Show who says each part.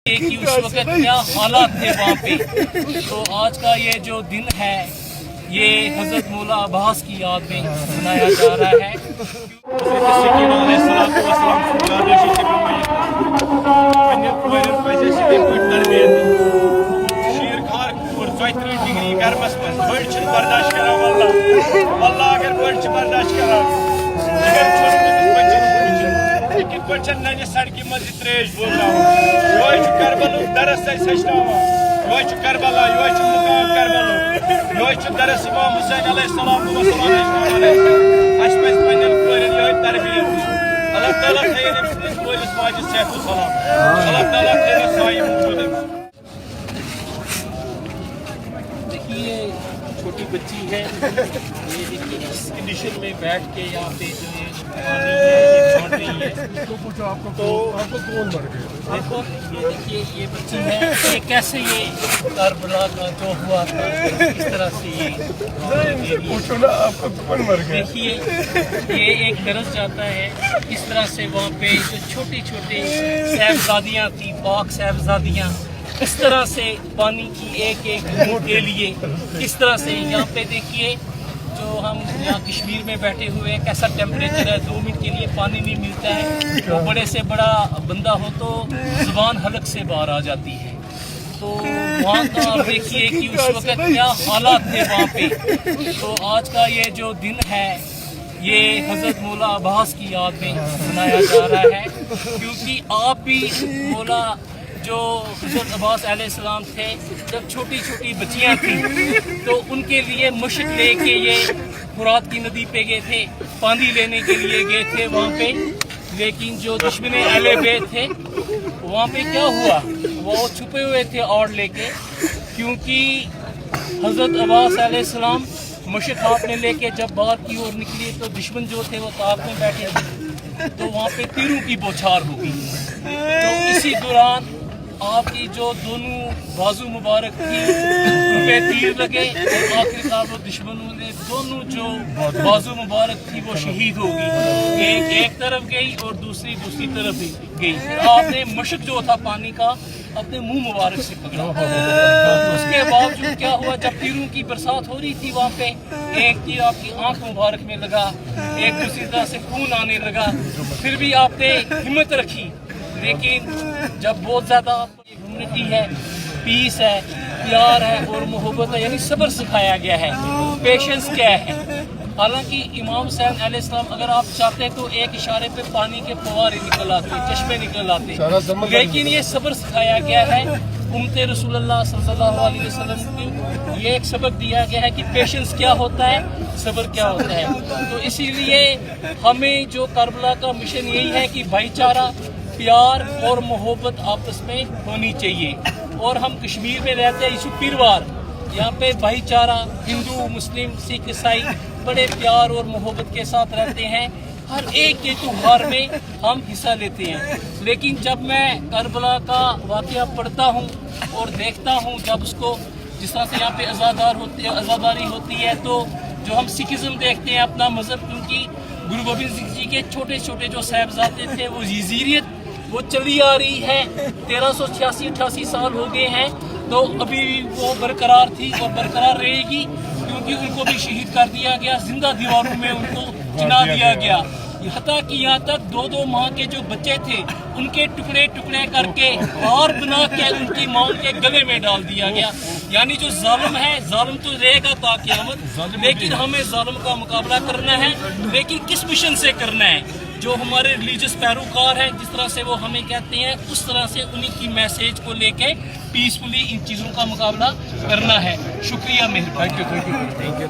Speaker 1: कि उस वक्त क्या हालात थे वहाँ पे। तो आज का ये जो दिन है ये हजरत मौला अब्बास की याद में मनाया जा रहा है।
Speaker 2: सड़क मज त्रेश बोल करबल दरस करबला मुकाम करबल दरस इमाम हुसैन अलैहिस्सलाम तरबियत अल्लाह ताला कोलिस माजिद सेहत सलाम अल्लाह ताला
Speaker 1: देखिए छोटी बच्ची है, ये देखिए इस कंडीशन में बैठ के यहाँ पे जो ये पानी है ये छोड़ रही है।
Speaker 3: तो पूछो आपको कौन मर गया?
Speaker 1: देखो ये देखिए ये बच्ची है, ये कैसे ये करबला का जो हुआ था इस तरह से ये
Speaker 3: पूछो ना आपको कौन मर गया?
Speaker 1: देखिए ये एक दरस जाता है इस तरह से वहाँ पे जो छोटी छोटी साहबजादियाँ थी, पाक साहबजादियाँ, इस तरह से पानी की एक एक बूंद के लिए इस तरह से यहाँ पे देखिए जो हम यहाँ कश्मीर में बैठे हुए हैं कैसा टेम्परेचर है, 2 मिनट के लिए पानी नहीं मिलता है तो बड़े से बड़ा बंदा हो तो जुबान हलक से बाहर आ जाती है। तो वहाँ का आप देखिए कि उस वक्त क्या हालात थे वहाँ पे। तो आज का ये जो दिन है ये हजरत मौला अब्बास की याद में मनाया जा रहा है, क्योंकि आप भी मौला जो हज़रत अब्बास अलैहिस्सलाम थे जब छोटी छोटी बच्चियां थी तो उनके लिए मुश्क लेके ये फुरात की नदी पे गए थे, पानी लेने के लिए गए थे वहाँ पे। लेकिन जो दुश्मन अहले बैत थे वहाँ पे क्या हुआ, वो छुपे हुए थे और लेके, क्योंकि हज़रत अब्बास अलैहिस्सलाम मुश्क हाथ में लेके जब बाहर की ओर निकली तो दुश्मन जो थे वो ताक में बैठे थे तो वहाँ पे तीरों की बौछार होगी। तो इसी दौरान आपकी जो दोनों बाजू मुबारक थी उन पे तीर लगे और आखिरकार वो दुश्मनों ने दोनों जो बाजू मुबारक थी वो शहीद हो गई, एक तरफ गई और दूसरी तरफ गई। आपने मशक जो था पानी का अपने मुंह मुबारक से पकड़ा। उसके बावजूद क्या हुआ, जब तीरों की बरसात हो रही थी वहाँ पे एक तीर आपकी आंख मुबारक में लगा, एक दूसरी तरह से खून आने लगा, फिर भी आपने हिम्मत रखी। लेकिन जब बहुत ज़्यादा ह्यूमैनिटी है, पीस है, प्यार है और मोहब्बत है, यानी सब्र सिखाया गया है, पेशेंस क्या है। हालांकि इमाम हुसैन अलैहिस्सलाम अगर आप चाहते तो एक इशारे पे पानी के फव्वारे निकल आते, चश्मे निकल आते, लेकिन ये सब्र सिखाया गया है। उम्मते रसूलुल्लाह सल्लल्लाहु अलैहि वसल्लम को ये एक सबक दिया गया है कि पेशेंस क्या होता है, सब्र क्या होता है। तो इसीलिए हमें जो करबला का मिशन यही है कि भाईचारा, प्यार और मोहब्बत आपस में होनी चाहिए। और हम कश्मीर में रहते हैं इस पीरवार, यहाँ पे भाईचारा हिंदू मुस्लिम सिख ईसाई बड़े प्यार और मोहब्बत के साथ रहते हैं, हर एक के त्योहार में हम हिस्सा लेते हैं। लेकिन जब मैं करबला का वाक़या पढ़ता हूँ और देखता हूँ जब उसको जिस तरह से यहाँ पे आज़ादारी होती है, तो जो हम सिखिज़्म देखते हैं अपना मज़हब, क्योंकि गुरु गोबिंद सिंह जी के छोटे छोटे जो साहबजादे थे वो यजीरियत वो चली आ रही है, 1386-88 साल हो गए हैं, तो अभी भी वो बरकरार थी और बरकरार रहेगी, क्योंकि उनको भी शहीद कर दिया गया, जिंदा दीवारों में उनको चिना दिया गया। हत्ता कि यहाँ तक 2-2 माह के जो बच्चे थे उनके टुकड़े टुकड़े करके हार बना के उनकी माँ के गले में डाल दिया गया। यानी जो जालिम है, जालिम तो रहेगा ता क़यामत, लेकिन हमें जालिम का मुकाबला करना है। लेकिन किस मिशन से करना है, जो हमारे रिलीजियस पैरोकार हैं जिस तरह से वो हमें कहते हैं उस तरह से उन्हीं की मैसेज को लेके पीसफुली इन चीज़ों का मुकाबला करना है। शुक्रिया, मेहरबानी।
Speaker 3: Thank you.